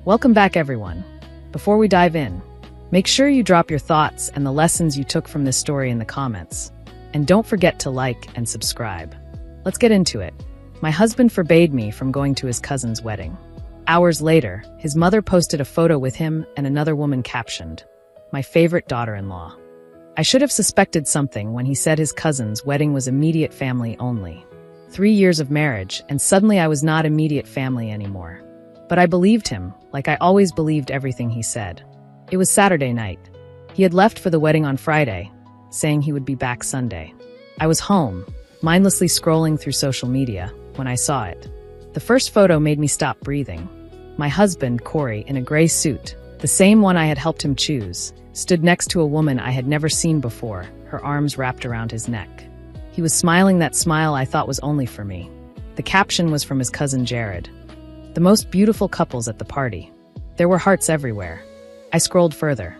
Welcome back, everyone. Before we dive in, make sure you drop your thoughts and the lessons you took from this story in the comments. And don't forget to like and subscribe. Let's get into it. My husband forbade me from going to his cousin's wedding. Hours later, his mother posted a photo with him and another woman captioned, "My favorite daughter-in-law." I should have suspected something when he said his cousin's wedding was immediate family only. 3 years of marriage, and suddenly I was not immediate family anymore. But I believed him, like I always believed everything he said. It was Saturday night. He had left for the wedding on Friday, saying he would be back Sunday. I was home, mindlessly scrolling through social media, when I saw it. The first photo made me stop breathing. My husband, Corey, in a gray suit, the same one I had helped him choose, stood next to a woman I had never seen before, her arms wrapped around his neck. He was smiling that smile I thought was only for me. The caption was from his cousin Jared. "The most beautiful couples at the party." There were hearts everywhere. I scrolled further.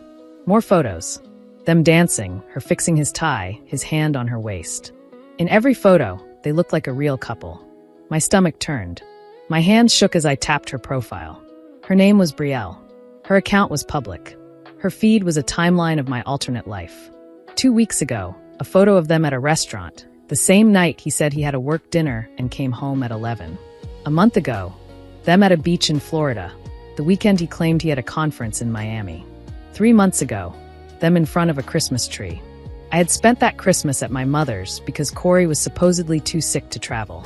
More photos. Them dancing, her fixing his tie, his hand on her waist. In every photo, they looked like a real couple. My stomach turned. My hands shook as I tapped her profile. Her name was Brielle. Her account was public. Her feed was a timeline of my alternate life. 2 weeks ago, a photo of them at a restaurant, the same night he said he had a work dinner and came home at 11. A month ago, them at a beach in Florida, the weekend he claimed he had a conference in Miami. 3 months ago, them in front of a Christmas tree. I had spent that Christmas at my mother's because Corey was supposedly too sick to travel.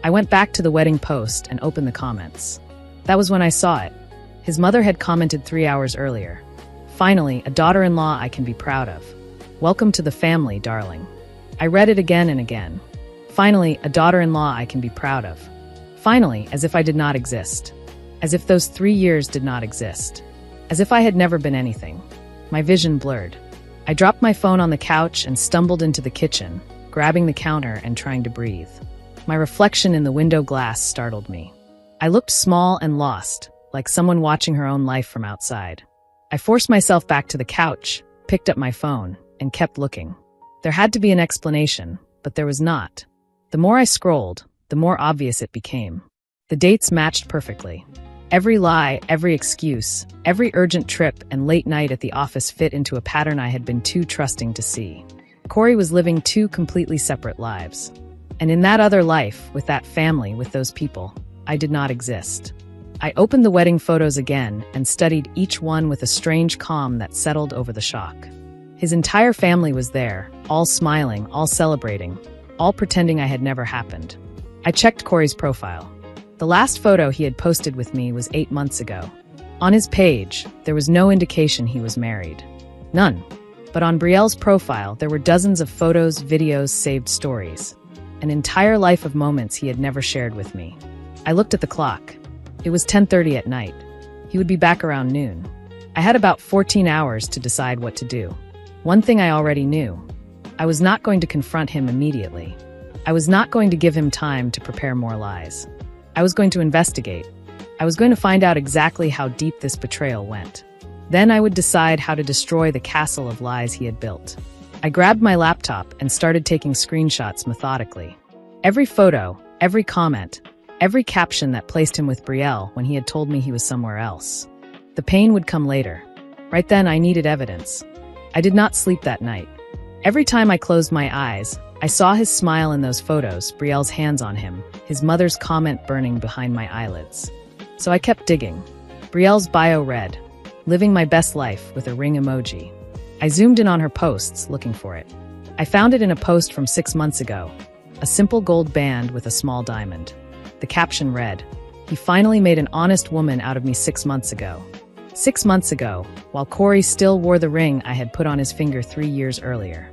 I went back to the wedding post and opened the comments. That was when I saw it. His mother had commented 3 hours earlier. "Finally, a daughter-in-law I can be proud of. Welcome to the family, darling." I read it again and again. "Finally, a daughter-in-law I can be proud of." Finally, as if I did not exist. As if those 3 years did not exist. As if I had never been anything. My vision blurred. I dropped my phone on the couch and stumbled into the kitchen, grabbing the counter and trying to breathe. My reflection in the window glass startled me. I looked small and lost, like someone watching her own life from outside. I forced myself back to the couch, picked up my phone, and kept looking. There had to be an explanation, but there was not. The more I scrolled, the more obvious it became. The dates matched perfectly. Every lie, every excuse, every urgent trip and late night at the office fit into a pattern I had been too trusting to see. Corey was living 2 completely separate lives. And in that other life, with that family, with those people, I did not exist. I opened the wedding photos again and studied each one with a strange calm that settled over the shock. His entire family was there, all smiling, all celebrating, all pretending I had never happened. I checked Corey's profile. The last photo he had posted with me was 8 months ago. On his page, there was no indication he was married. None. But on Brielle's profile, there were dozens of photos, videos, saved stories. An entire life of moments he had never shared with me. I looked at the clock. It was 10:30 at night. He would be back around noon. I had about 14 hours to decide what to do. One thing I already knew. I was not going to confront him immediately. I was not going to give him time to prepare more lies. I was going to investigate. I was going to find out exactly how deep this betrayal went. Then I would decide how to destroy the castle of lies he had built. I grabbed my laptop and started taking screenshots methodically. Every photo, every comment, every caption that placed him with Brielle when he had told me he was somewhere else. The pain would come later. Right then, I needed evidence. I did not sleep that night. Every time I closed my eyes, I saw his smile in those photos, Brielle's hands on him, his mother's comment burning behind my eyelids. So I kept digging. Brielle's bio read, "Living my best life," with a ring emoji. I zoomed in on her posts, looking for it. I found it in a post from 6 months ago. A simple gold band with a small diamond. The caption read, "He finally made an honest woman out of me 6 months ago." 6 months ago, while Corey still wore the ring I had put on his finger 3 years earlier.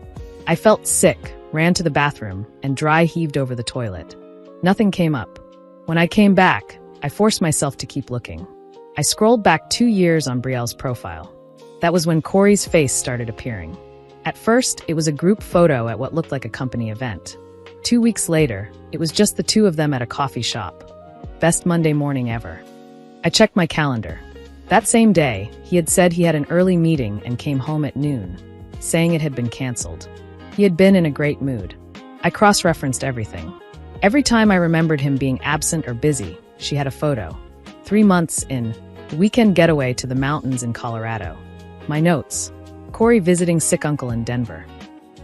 I felt sick, ran to the bathroom, and dry heaved over the toilet. Nothing came up. When I came back, I forced myself to keep looking. I scrolled back 2 years on Brielle's profile. That was when Corey's face started appearing. At first, it was a group photo at what looked like a company event. 2 weeks later, it was just the two of them at a coffee shop. Best Monday morning ever. I checked my calendar. That same day, he had said he had an early meeting and came home at noon, saying it had been canceled. He had been in a great mood. I cross-referenced everything. Every time I remembered him being absent or busy, she had a photo. 3 months in, Weekend getaway to the mountains in Colorado. My notes. Corey visiting sick uncle in Denver.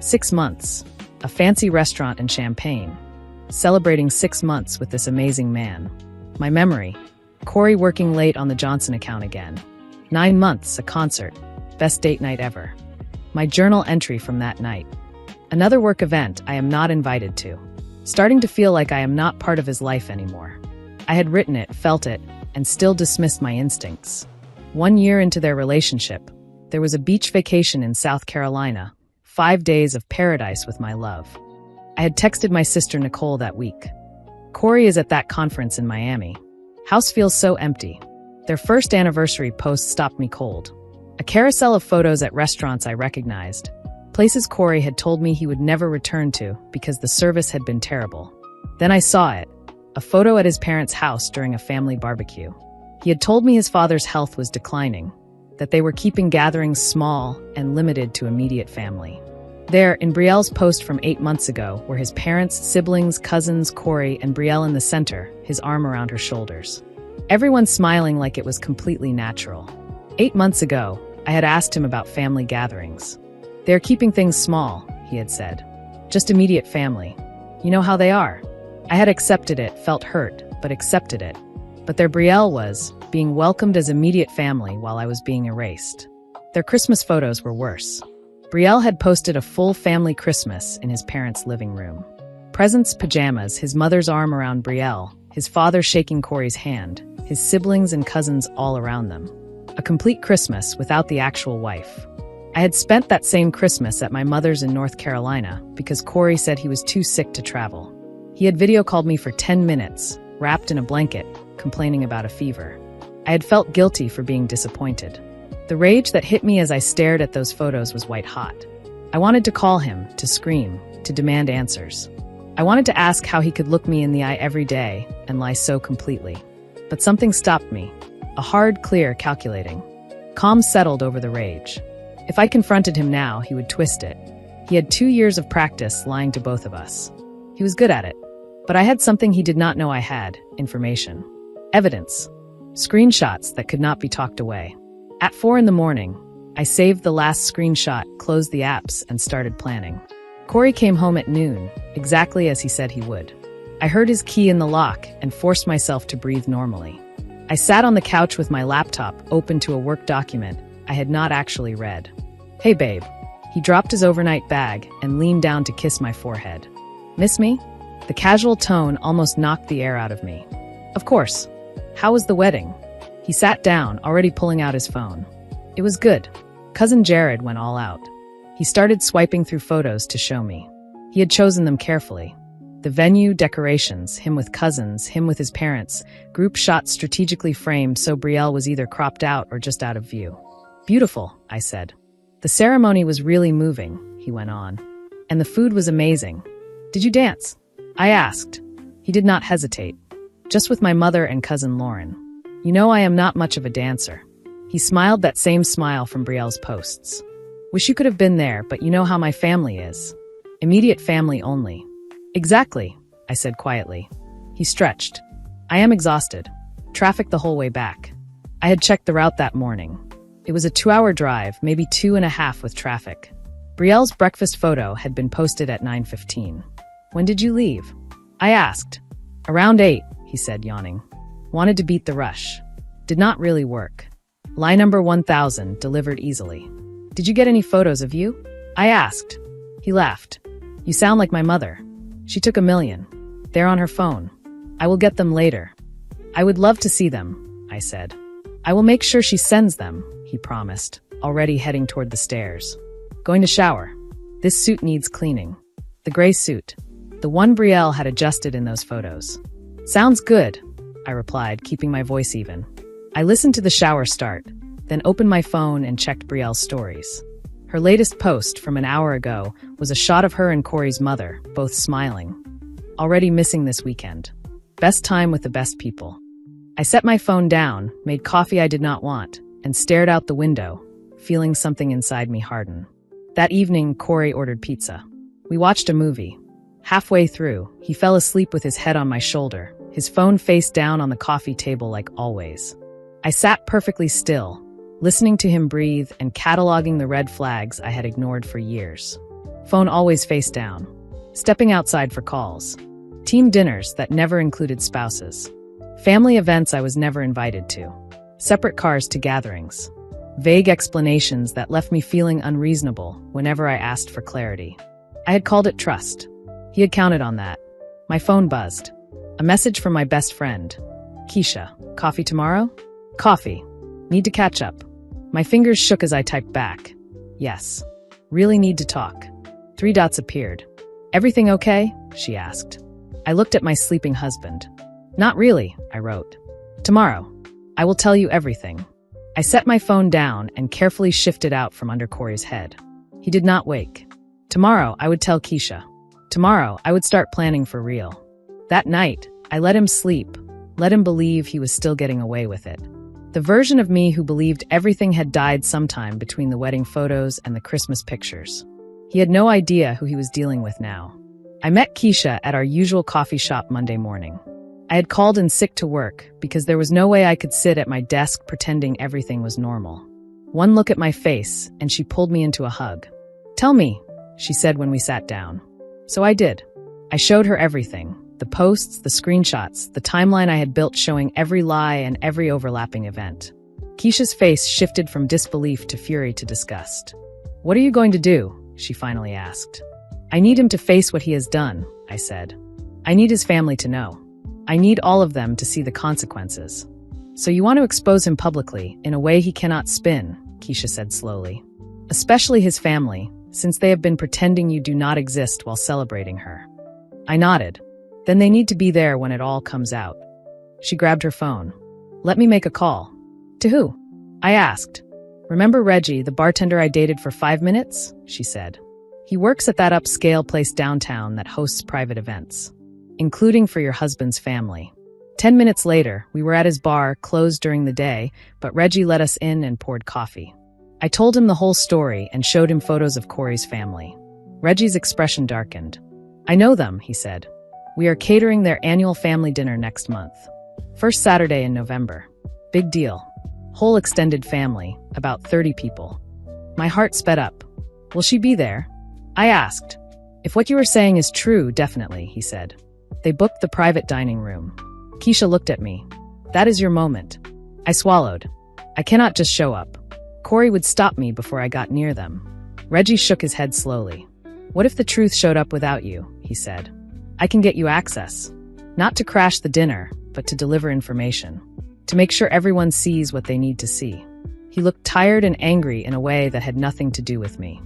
6 months. A fancy restaurant in Champaign. Celebrating 6 months with this amazing man. My memory. Corey working late on the Johnson account again. 9 months, a concert. Best date night ever. My journal entry from that night. Another work event I am not invited to. Starting to feel like I am not part of his life anymore. I had written it, felt it, and still dismissed my instincts. 1 year into their relationship, there was a beach vacation in South Carolina, 5 days of paradise with my love. I had texted my sister Nicole that week. Corey is at that conference in Miami. House feels so empty. Their first anniversary post stopped me cold. A carousel of photos at restaurants I recognized. Places Corey had told me he would never return to because the service had been terrible. Then I saw it. A photo at his parents' house during a family barbecue. He had told me his father's health was declining, that they were keeping gatherings small and limited to immediate family. There, in Brielle's post from 8 months ago, were his parents, siblings, cousins, Corey, and Brielle in the center, his arm around her shoulders. Everyone smiling like it was completely natural. 8 months ago, I had asked him about family gatherings. They're keeping things small, he had said. Just immediate family. You know how they are. I had accepted it, felt hurt, but accepted it. But their Brielle was being welcomed as immediate family while I was being erased. Their Christmas photos were worse. Brielle had posted a full family Christmas in his parents' living room. Presents, pajamas, his mother's arm around Brielle, his father shaking Corey's hand, his siblings and cousins all around them. A complete Christmas without the actual wife. I had spent that same Christmas at my mother's in North Carolina because Corey said he was too sick to travel. He had video called me for 10 minutes, wrapped in a blanket, complaining about a fever. I had felt guilty for being disappointed. The rage that hit me as I stared at those photos was white hot. I wanted to call him, to scream, to demand answers. I wanted to ask how he could look me in the eye every day and lie so completely. But something stopped me. A hard, clear, calculating. Calm settled over the rage. If I confronted him now, he would twist it. He had 2 years of practice lying to both of us. He was good at it. But I had something he did not know I had, information. Evidence. Screenshots that could not be talked away. At 4 a.m, I saved the last screenshot, closed the apps, and started planning. Corey came home at noon, exactly as he said he would. I heard his key in the lock and forced myself to breathe normally. I sat on the couch with my laptop open to a work document I had not actually read. Hey babe. He dropped his overnight bag and leaned down to kiss my forehead. Miss me? The casual tone almost knocked the air out of me. Of course. How was the wedding? He sat down, already pulling out his phone. It was good. Cousin Jared went all out. He started swiping through photos to show me. He had chosen them carefully. The venue, decorations, him with cousins, him with his parents, group shots strategically framed so Brielle was either cropped out or just out of view. Beautiful, I said. The ceremony was really moving, he went on. And the food was amazing. Did you dance? I asked. He did not hesitate. Just with my mother and cousin Lauren. You know I am not much of a dancer. He smiled that same smile from Brielle's posts. Wish you could have been there, but you know how my family is. Immediate family only. Exactly, I said quietly. He stretched. I am exhausted. Traffic the whole way back. I had checked the route that morning. It was a 2-hour drive, maybe 2.5 with traffic. Brielle's breakfast photo had been posted at 9:15. When did you leave? I asked. Around 8, he said, yawning. Wanted to beat the rush. Did not really work. Lie number 1000, delivered easily. Did you get any photos of you? I asked. He laughed. You sound like my mother. She took 1 million. They're on her phone. I will get them later. I would love to see them, I said. I will make sure she sends them, he promised, already heading toward the stairs. Going to shower. This suit needs cleaning. The gray suit. The one Brielle had adjusted in those photos. Sounds good, I replied, keeping my voice even. I listened to the shower start, then opened my phone and checked Brielle's stories. Her latest post from an hour ago was a shot of her and Corey's mother, both smiling. Already missing this weekend. Best time with the best people. I set my phone down, made coffee I did not want, and stared out the window, feeling something inside me harden. That evening, Corey ordered pizza. We watched a movie. Halfway through, he fell asleep with his head on my shoulder, his phone face down on the coffee table like always. I sat perfectly still, listening to him breathe and cataloging the red flags I had ignored for years. Phone always face down. Stepping outside for calls. Team dinners that never included spouses. Family events I was never invited to. Separate cars to gatherings. Vague explanations that left me feeling unreasonable whenever I asked for clarity. I had called it trust. He had counted on that. My phone buzzed. A message from my best friend. Keisha, coffee tomorrow? Coffee. Need to catch up. My fingers shook as I typed back. Yes. Really need to talk. 3 dots appeared. Everything okay? She asked. I looked at my sleeping husband. Not really, I wrote. Tomorrow. I will tell you everything. I set my phone down and carefully shifted out from under Corey's head. He did not wake. Tomorrow, I would tell Keisha. Tomorrow, I would start planning for real. That night, I let him sleep, let him believe he was still getting away with it. The version of me who believed everything had died sometime between the wedding photos and the Christmas pictures. He had no idea who he was dealing with now. I met Keisha at our usual coffee shop Monday morning. I had called in sick to work because there was no way I could sit at my desk pretending everything was normal. One look at my face, and she pulled me into a hug. Tell me, she said when we sat down. So I did. I showed her everything. The posts, the screenshots, the timeline I had built showing every lie and every overlapping event. Keisha's face shifted from disbelief to fury to disgust. What are you going to do? She finally asked. I need him to face what he has done, I said. I need his family to know. I need all of them to see the consequences. So you want to expose him publicly in a way he cannot spin, Keisha said slowly. Especially his family, since they have been pretending you do not exist while celebrating her. I nodded. Then they need to be there when it all comes out. She grabbed her phone. Let me make a call. To who? I asked. Remember Reggie, the bartender I dated for 5 minutes? She said. He works at that upscale place downtown that hosts private events, including for your husband's family. 10 minutes later, we were at his bar, closed during the day, but Reggie let us in and poured coffee. I told him the whole story and showed him photos of Corey's family. Reggie's expression darkened. I know them, he said. We are catering their annual family dinner next month. First Saturday in November. Big deal. Whole extended family, about 30 people. My heart sped up. Will she be there? I asked. If what you are saying is true, definitely, he said. They booked the private dining room. Keisha looked at me. That is your moment. I swallowed. I cannot just show up. Corey would stop me before I got near them. Reggie shook his head slowly. What if the truth showed up without you? He said. I can get you access. Not to crash the dinner, but to deliver information. To make sure everyone sees what they need to see. He looked tired and angry in a way that had nothing to do with me.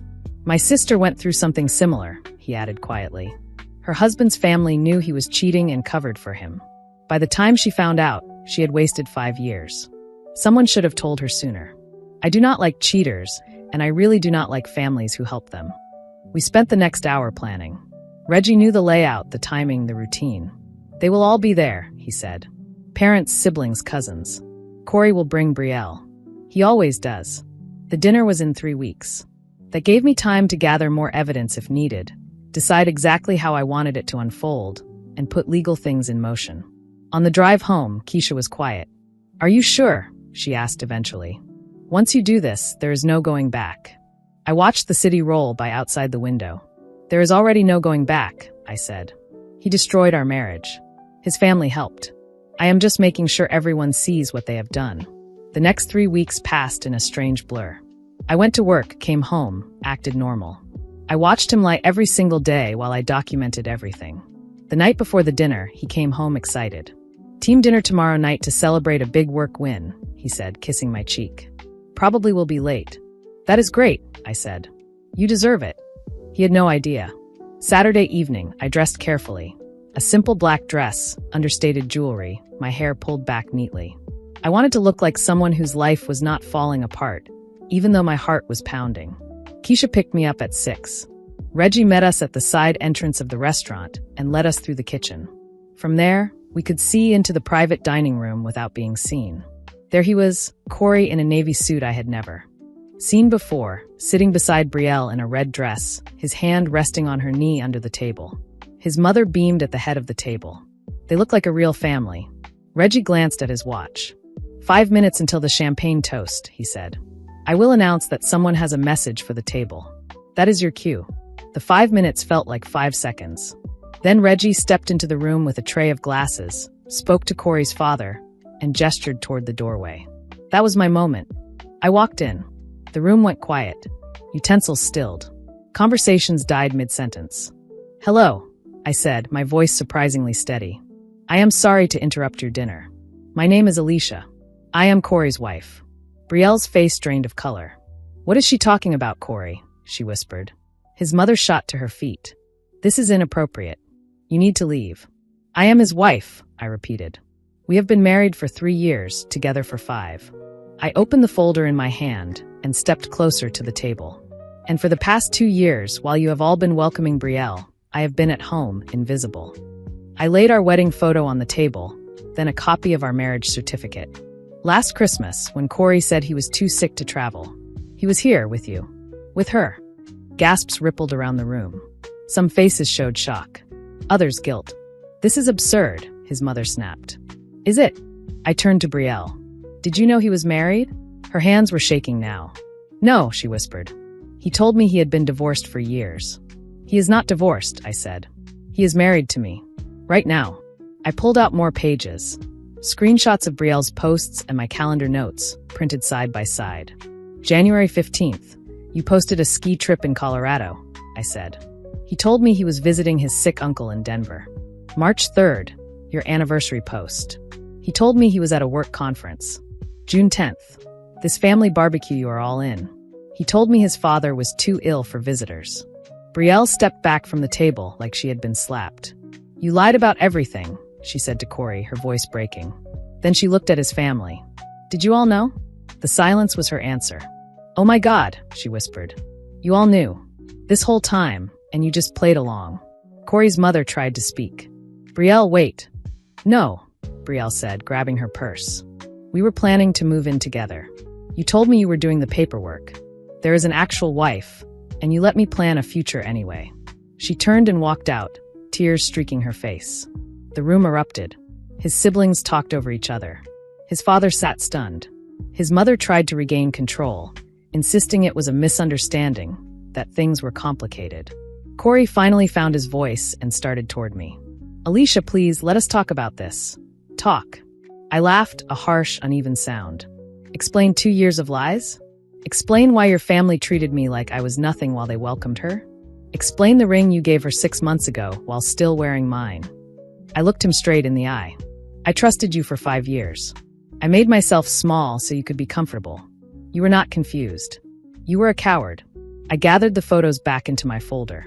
My sister went through something similar, he added quietly. Her husband's family knew he was cheating and covered for him. By the time she found out, she had wasted 5 years. Someone should have told her sooner. I do not like cheaters, and I really do not like families who help them. We spent the next hour planning. Reggie knew the layout, the timing, the routine. They will all be there, he said. Parents, siblings, cousins. Corey will bring Brielle. He always does. The dinner was in 3 weeks. That gave me time to gather more evidence if needed, decide exactly how I wanted it to unfold, and put legal things in motion. On the drive home, Keisha was quiet. Are you sure? She asked eventually. Once you do this, there is no going back. I watched the city roll by outside the window. There is already no going back, I said. He destroyed our marriage. His family helped. I am just making sure everyone sees what they have done. The next 3 weeks passed in a strange blur. I went to work, came home, acted normal. I watched him lie every single day while I documented everything. The night before the dinner, he came home excited. Team dinner tomorrow night to celebrate a big work win, he said, kissing my cheek. Probably will be late. That is great, I said. You deserve it. He had no idea. Saturday evening, I dressed carefully. A simple black dress, understated jewelry, my hair pulled back neatly. I wanted to look like someone whose life was not falling apart, even though my heart was pounding. Keisha picked me up at 6. Reggie met us at the side entrance of the restaurant and led us through the kitchen. From there, we could see into the private dining room without being seen. There he was, Corey in a navy suit I had never seen before, sitting beside Brielle in a red dress, his hand resting on her knee under the table. His mother beamed at the head of the table. They looked like a real family. Reggie glanced at his watch. 5 minutes until the champagne toast, he said. I will announce that someone has a message for the table. That is your cue. The 5 minutes felt like 5 seconds. Then Reggie stepped into the room with a tray of glasses, spoke to Corey's father, and gestured toward the doorway. That was my moment. I walked in. The room went quiet. Utensils stilled. Conversations died mid-sentence. Hello, I said, my voice surprisingly steady. I am sorry to interrupt your dinner. My name is Alicia. I am Corey's wife. Brielle's face drained of color. What is she talking about, Corey? She whispered. His mother shot to her feet. This is inappropriate. You need to leave. I am his wife, I repeated. We have been married for 3 years, together for 5. I opened the folder in my hand and stepped closer to the table. And for the past 2 years, while you have all been welcoming Brielle, I have been at home, invisible. I laid our wedding photo on the table, then a copy of our marriage certificate. Last Christmas, when Corey said he was too sick to travel, he was here with you. With her. Gasps rippled around the room. Some faces showed shock. Others guilt. This is absurd, his mother snapped. Is it? I turned to Brielle. Did you know he was married? Her hands were shaking now. No, she whispered. He told me he had been divorced for years. He is not divorced, I said. He is married to me. Right now. I pulled out more pages. Screenshots of Brielle's posts and my calendar notes, printed side by side. January 15th. You posted a ski trip in Colorado, I said. He told me he was visiting his sick uncle in Denver. March 3rd. Your anniversary post. He told me he was at a work conference. June 10th. This family barbecue you are all in. He told me his father was too ill for visitors. Brielle stepped back from the table like she had been slapped. You lied about everything, she said to Corey, her voice breaking. Then she looked at his family. Did you all know? The silence was her answer. Oh my God, she whispered. You all knew. This whole time, and you just played along. Corey's mother tried to speak. Brielle, wait. No, Brielle said, grabbing her purse. We were planning to move in together. You told me you were doing the paperwork. There is an actual wife, and you let me plan a future anyway. She turned and walked out, tears streaking her face. The room erupted. His siblings talked over each other. His father sat stunned. His mother tried to regain control, insisting it was a misunderstanding, that things were complicated. Corey finally found his voice and started toward me. Alicia, please, let us talk about this. Talk. I laughed, a harsh, uneven sound. Explain 2 years of lies? Explain why your family treated me like I was nothing while they welcomed her? Explain the ring you gave her 6 months ago while still wearing mine. I looked him straight in the eye. I trusted you for 5 years. I made myself small so you could be comfortable. You were not confused. You were a coward. I gathered the photos back into my folder.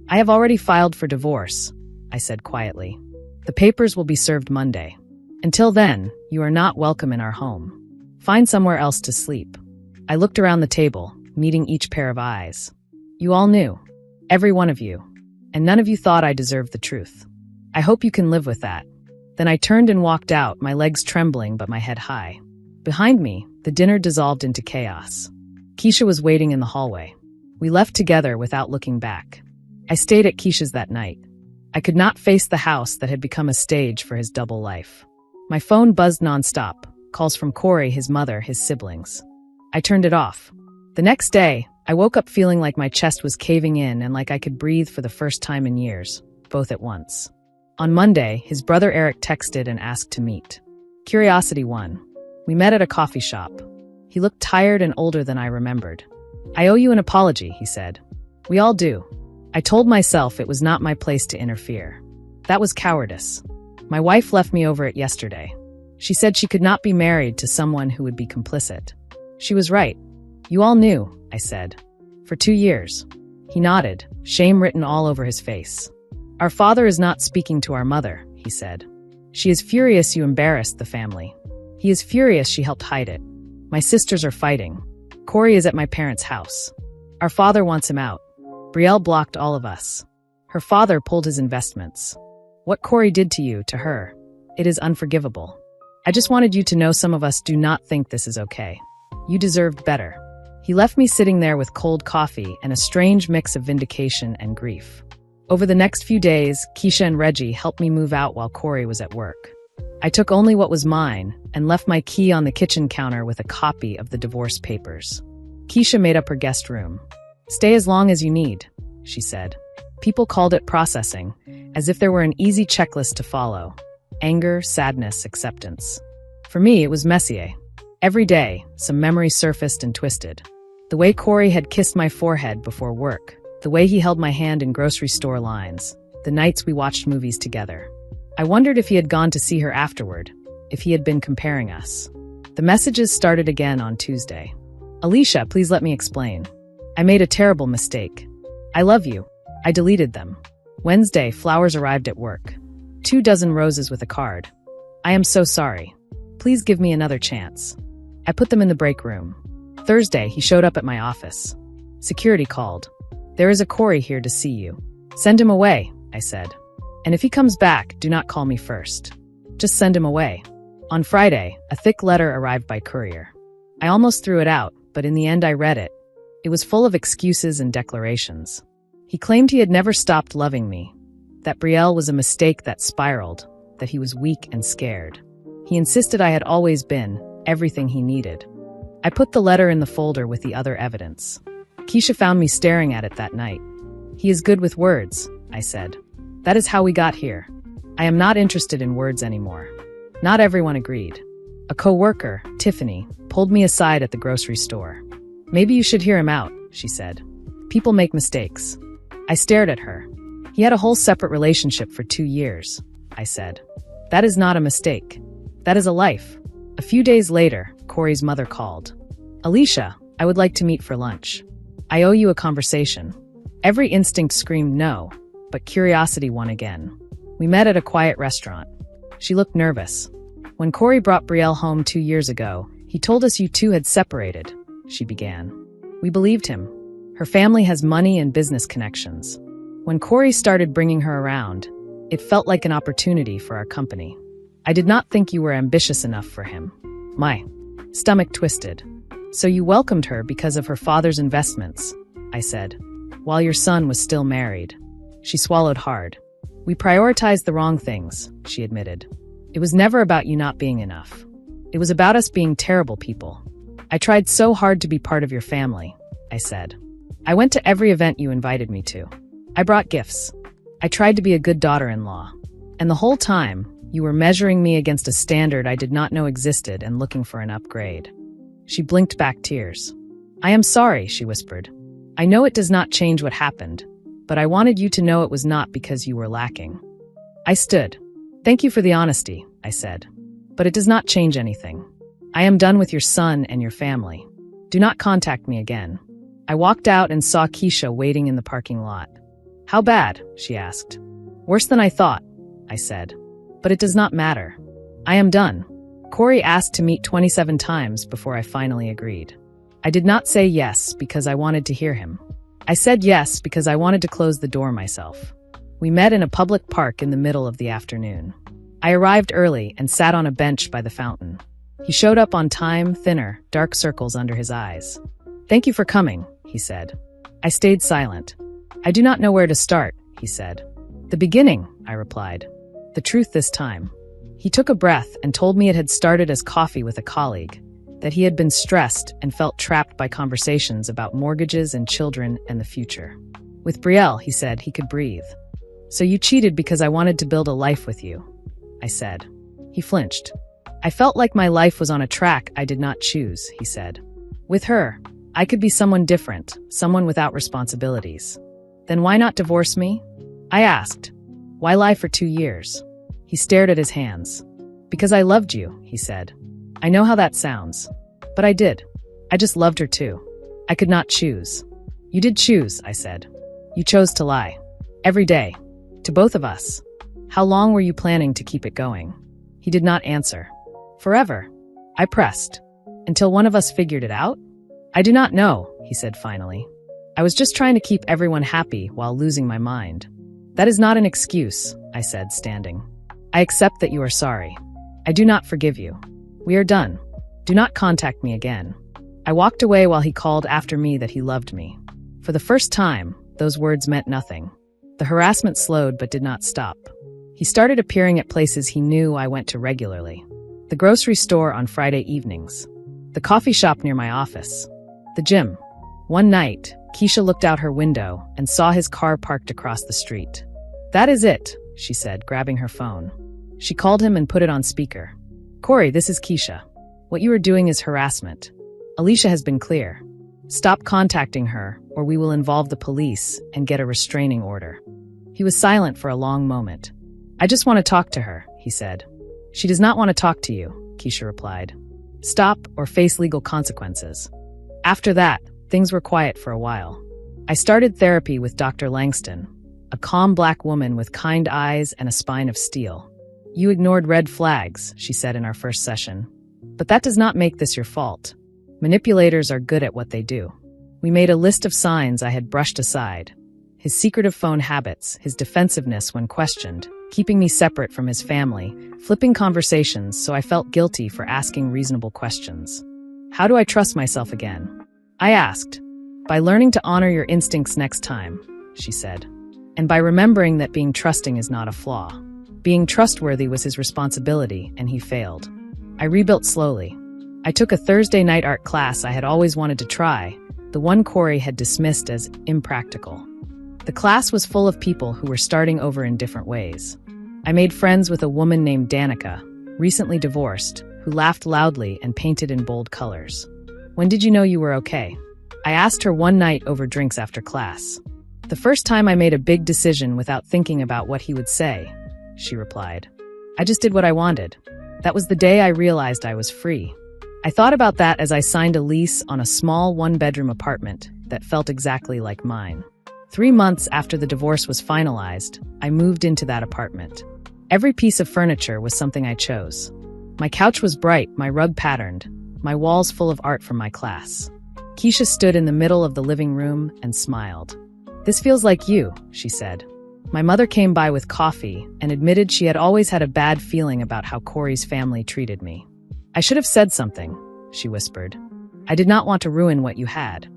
I have already filed for divorce, I said quietly. The papers will be served Monday. Until then, you are not welcome in our home. Find somewhere else to sleep. I looked around the table, meeting each pair of eyes. You all knew. Every one of you. And none of you thought I deserved the truth. I hope you can live with that. Then I turned and walked out, my legs trembling but my head high. Behind me, the dinner dissolved into chaos. Keisha was waiting in the hallway. We left together without looking back. I stayed at Keisha's that night. I could not face the house that had become a stage for his double life. My phone buzzed nonstop, calls from Corey, his mother, his siblings. I turned it off. The next day, I woke up feeling like my chest was caving in and like I could breathe for the first time in years, both at once. On Monday, his brother Eric texted and asked to meet. Curiosity won. We met at a coffee shop. He looked tired and older than I remembered. I owe you an apology, he said. We all do. I told myself it was not my place to interfere. That was cowardice. My wife left me over it yesterday. She said she could not be married to someone who would be complicit. She was right. You all knew, I said. For 2 years. He nodded, shame written all over his face. Our father is not speaking to our mother, he said. She is furious you embarrassed the family. He is furious she helped hide it. My sisters are fighting. Corey is at my parents' house. Our father wants him out. Brielle blocked all of us. Her father pulled his investments. What Corey did to you, to her, it is unforgivable. I just wanted you to know some of us do not think this is okay. You deserved better. He left me sitting there with cold coffee and a strange mix of vindication and grief. Over the next few days, Keisha and Reggie helped me move out while Corey was at work. I took only what was mine and left my key on the kitchen counter with a copy of the divorce papers. Keisha made up her guest room. "Stay as long as you need," she said. People called it processing, as if there were an easy checklist to follow. Anger, sadness, acceptance. For me, it was Messier. Every day, some memory surfaced and twisted. The way Corey had kissed my forehead before work, the way he held my hand in grocery store lines, the nights we watched movies together. I wondered if he had gone to see her afterward, if he had been comparing us. The messages started again on Tuesday. "Alicia, please let me explain. I made a terrible mistake. I love you." I deleted them. Wednesday, flowers arrived at work. 24 roses with a card. "I am so sorry. Please give me another chance." I put them in the break room. Thursday, he showed up at my office. Security called. "There is a Corey here to see you." "Send him away," I said. "And if he comes back, do not call me first. Just send him away." On Friday, a thick letter arrived by courier. I almost threw it out, but in the end I read it. It was full of excuses and declarations. He claimed he had never stopped loving me, that Brielle was a mistake that spiraled, that he was weak and scared. He insisted I had always been everything he needed. I put the letter in the folder with the other evidence. Keisha found me staring at it that night. "He is good with words," I said. "That is how we got here. I am not interested in words anymore." Not everyone agreed. A co-worker, Tiffany, pulled me aside at the grocery store. "Maybe you should hear him out," she said. "People make mistakes." I stared at her. "He had a whole separate relationship for 2 years," I said. "That is not a mistake. That is a life." A few days later, Corey's mother called. "Alicia, I would like to meet for lunch. I owe you a conversation." Every instinct screamed no, but curiosity won again. We met at a quiet restaurant. She looked nervous. "When Corey brought Brielle home 2 years ago, he told us you two had separated," she began. "We believed him. Her family has money and business connections. When Corey started bringing her around, it felt like an opportunity for our company. I did not think you were ambitious enough for him." My stomach twisted. "So you welcomed her because of her father's investments," I said, "while your son was still married." She swallowed hard. "We prioritized the wrong things," she admitted. "It was never about you not being enough. It was about us being terrible people. I tried so hard to be part of your family," I said. "I went to every event you invited me to. I brought gifts. I tried to be a good daughter-in-law. And the whole time, you were measuring me against a standard I did not know existed and looking for an upgrade." She blinked back tears. "I am sorry," she whispered. "I know it does not change what happened, but I wanted you to know it was not because you were lacking." I stood. "Thank you for the honesty," I said. "But it does not change anything. I am done with your son and your family. Do not contact me again." I walked out and saw Keisha waiting in the parking lot. "How bad?" she asked. "Worse than I thought," I said. "But it does not matter. I am done." Corey asked to meet 27 times before I finally agreed. I did not say yes because I wanted to hear him. I said yes because I wanted to close the door myself. We met in a public park in the middle of the afternoon. I arrived early and sat on a bench by the fountain. He showed up on time, thinner, dark circles under his eyes. "Thank you for coming," he said. I stayed silent. "I do not know where to start," he said. "The beginning," I replied. "The truth this time." He took a breath and told me it had started as coffee with a colleague, that he had been stressed and felt trapped by conversations about mortgages and children and the future. With Brielle, he said, he could breathe. "So you cheated because I wanted to build a life with you," I said. He flinched. "I felt like my life was on a track I did not choose," he said. "With her, I could be someone different, someone without responsibilities." "Then why not divorce me?" I asked. "Why lie for 2 years?" He stared at his hands. "Because I loved you," he said. "I know how that sounds. But I did. I just loved her too. I could not choose." "You did choose," I said. "You chose to lie. Every day. To both of us. How long were you planning to keep it going?" He did not answer. "Forever." I pressed. "Until one of us figured it out?" "I do not know," he said finally. "I was just trying to keep everyone happy while losing my mind." "That is not an excuse," I said, standing. "I accept that you are sorry. I do not forgive you. We are done. Do not contact me again." I walked away while he called after me that he loved me. For the first time, those words meant nothing. The harassment slowed but did not stop. He started appearing at places he knew I went to regularly. The grocery store on Friday evenings. The coffee shop near my office. The gym. One night, Keisha looked out her window and saw his car parked across the street. "That is it," she said, grabbing her phone. She called him and put it on speaker. "Corey, this is Keisha. What you are doing is harassment. Alicia has been clear. Stop contacting her, or we will involve the police and get a restraining order." He was silent for a long moment. "I just want to talk to her," he said. "She does not want to talk to you," Keisha replied. "Stop or face legal consequences." After that, things were quiet for a while. I started therapy with Dr. Langston, a calm black woman with kind eyes and a spine of steel. "You ignored red flags," she said in our first session. "But that does not make this your fault. Manipulators are good at what they do." We made a list of signs I had brushed aside. His secretive phone habits, his defensiveness when questioned, keeping me separate from his family, flipping conversations so I felt guilty for asking reasonable questions. "How do I trust myself again?" I asked. "By learning to honor your instincts next time," she said. "And by remembering that being trusting is not a flaw." Being trustworthy was his responsibility, and he failed. I rebuilt slowly. I took a Thursday night art class I had always wanted to try, the one Corey had dismissed as impractical. The class was full of people who were starting over in different ways. I made friends with a woman named Danica, recently divorced, who laughed loudly and painted in bold colors. "When did you know you were okay?" I asked her one night over drinks after class. "The first time I made a big decision without thinking about what he would say," she replied. "I just did what I wanted. That was the day I realized I was free." I thought about that as I signed a lease on a small one-bedroom apartment that felt exactly like mine. 3 months after the divorce was finalized, I moved into that apartment. Every piece of furniture was something I chose. My couch was bright, my rug patterned, my walls full of art from my class. Keisha stood in the middle of the living room and smiled. "This feels like you," she said. My mother came by with coffee and admitted she had always had a bad feeling about how Corey's family treated me. "I should have said something," she whispered. "I did not want to ruin what you had."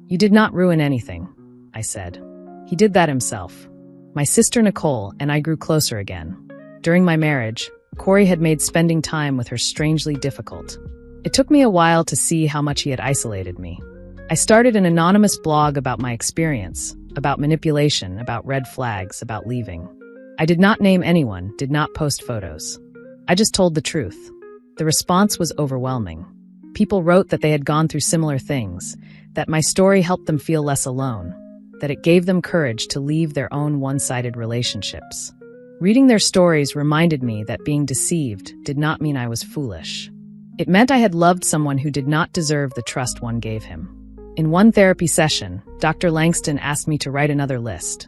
"You did not ruin anything," I said. "He did that himself." My sister Nicole and I grew closer again. During my marriage, Corey had made spending time with her strangely difficult. It took me a while to see how much he had isolated me. I started an anonymous blog about my experience, about manipulation, about red flags, about leaving. I did not name anyone, did not post photos. I just told the truth. The response was overwhelming. People wrote that they had gone through similar things, that my story helped them feel less alone, that it gave them courage to leave their own one-sided relationships. Reading their stories reminded me that being deceived did not mean I was foolish. It meant I had loved someone who did not deserve the trust one gave him. In one therapy session, Dr. Langston asked me to write another list.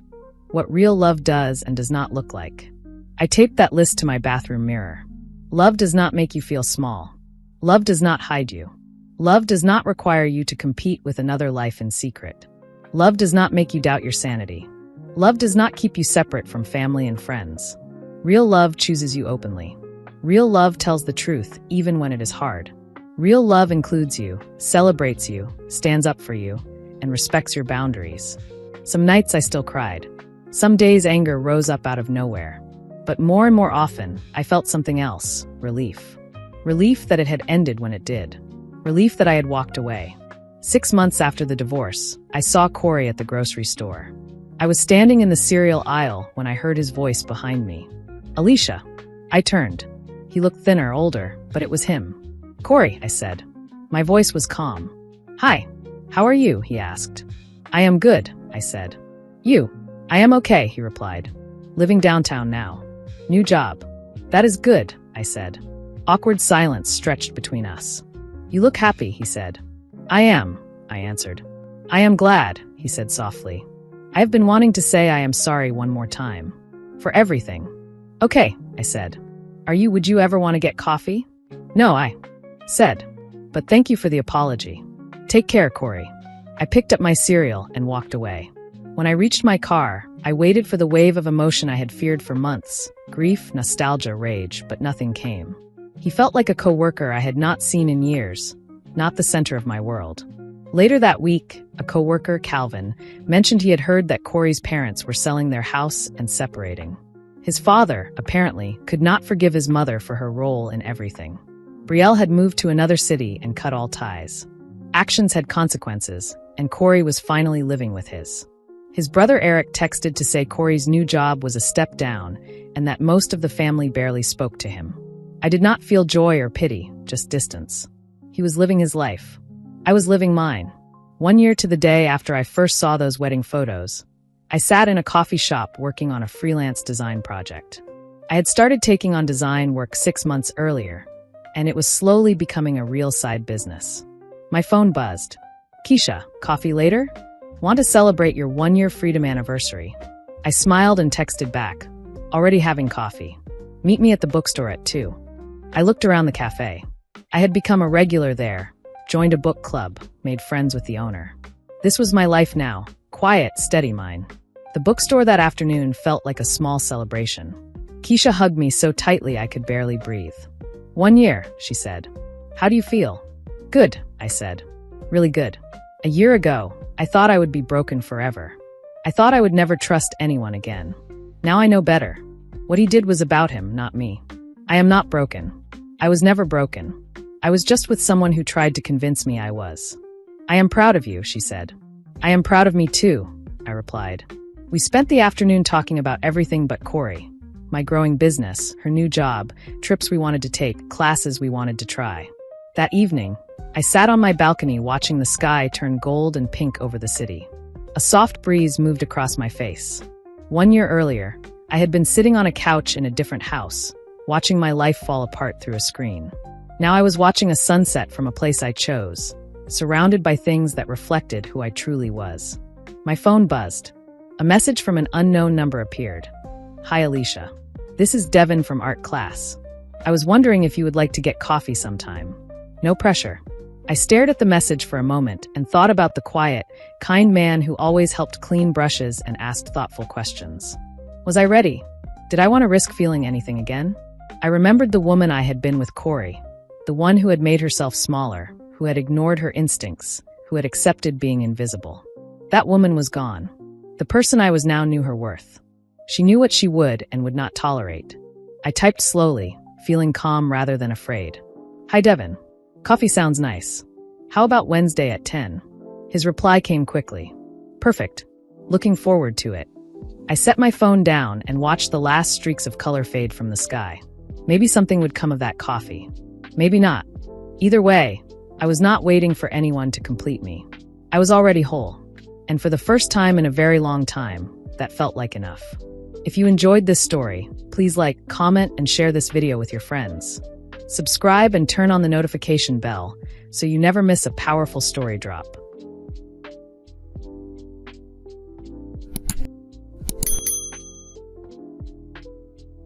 What real love does and does not look like. I taped that list to my bathroom mirror. Love does not make you feel small. Love does not hide you. Love does not require you to compete with another life in secret. Love does not make you doubt your sanity. Love does not keep you separate from family and friends. Real love chooses you openly. Real love tells the truth, even when it is hard. Real love includes you, celebrates you, stands up for you, and respects your boundaries. Some nights I still cried. Some days anger rose up out of nowhere. But more and more often, I felt something else, relief. Relief that it had ended when it did. Relief that I had walked away. 6 months after the divorce, I saw Corey at the grocery store. I was standing in the cereal aisle when I heard his voice behind me. "Alicia." I turned. He looked thinner, older, but it was him. "Corey," I said. My voice was calm. "Hi, how are you?" he asked. "I am good," I said. "You?" "I am okay," he replied. "Living downtown now. New job." "That is good," I said. Awkward silence stretched between us. "You look happy," he said. "I am," I answered. "I am glad," he said softly. "I have been wanting to say I am sorry one more time. For everything." "Okay," I said. Would you ever want to get coffee?" "No," I said. "But thank you for the apology. Take care, Corey." I picked up my cereal and walked away. When I reached my car, I waited for the wave of emotion I had feared for months. Grief, nostalgia, rage, but nothing came. He felt like a coworker I had not seen in years, not the center of my world. Later that week, a coworker, Calvin, mentioned he had heard that Corey's parents were selling their house and separating. His father, apparently, could not forgive his mother for her role in everything. Brielle had moved to another city and cut all ties. Actions had consequences, and Corey was finally living with his. His brother Eric texted to say Corey's new job was a step down and that most of the family barely spoke to him. I did not feel joy or pity, just distance. He was living his life. I was living mine. 1 year to the day after I first saw those wedding photos, I sat in a coffee shop working on a freelance design project. I had started taking on design work 6 months earlier, and it was slowly becoming a real side business. My phone buzzed. "Keisha, coffee later? Want to celebrate your 1-year freedom anniversary." I smiled and texted back, "Already having coffee. Meet me at the bookstore at 2. I looked around the cafe. I had become a regular there, joined a book club, made friends with the owner. This was my life now, quiet, steady mine. The bookstore that afternoon felt like a small celebration. Keisha hugged me so tightly I could barely breathe. 1 year, she said. How do you feel? Good, I said. Really good. A year ago, I thought I would be broken forever. I thought I would never trust anyone again. Now I know better. What he did was about him, not me. I am not broken. I was never broken. I was just with someone who tried to convince me I was. I am proud of you, she said. I am proud of me too, I replied. We spent the afternoon talking about everything but Corey. My growing business, her new job, trips we wanted to take, classes we wanted to try. That evening, I sat on my balcony watching the sky turn gold and pink over the city. A soft breeze moved across my face. 1 year earlier, I had been sitting on a couch in a different house, watching my life fall apart through a screen. Now I was watching a sunset from a place I chose, surrounded by things that reflected who I truly was. My phone buzzed. A message from an unknown number appeared. Hi, Alicia. This is Devin from art class. I was wondering if you would like to get coffee sometime. No pressure. I stared at the message for a moment and thought about the quiet, kind man who always helped clean brushes and asked thoughtful questions. Was I ready? Did I want to risk feeling anything again? I remembered the woman I had been with Corey, the one who had made herself smaller, who had ignored her instincts, who had accepted being invisible. That woman was gone. The person I was now knew her worth. She knew what she would and would not tolerate. I typed slowly, feeling calm rather than afraid. Hi, Devin. Coffee sounds nice. How about Wednesday at 10? His reply came quickly. Perfect. Looking forward to it. I set my phone down and watched the last streaks of color fade from the sky. Maybe something would come of that coffee. Maybe not. Either way, I was not waiting for anyone to complete me. I was already whole. And for the first time in a very long time, that felt like enough. If you enjoyed this story, please like, comment, and share this video with your friends. Subscribe and turn on the notification bell so you never miss a powerful story drop.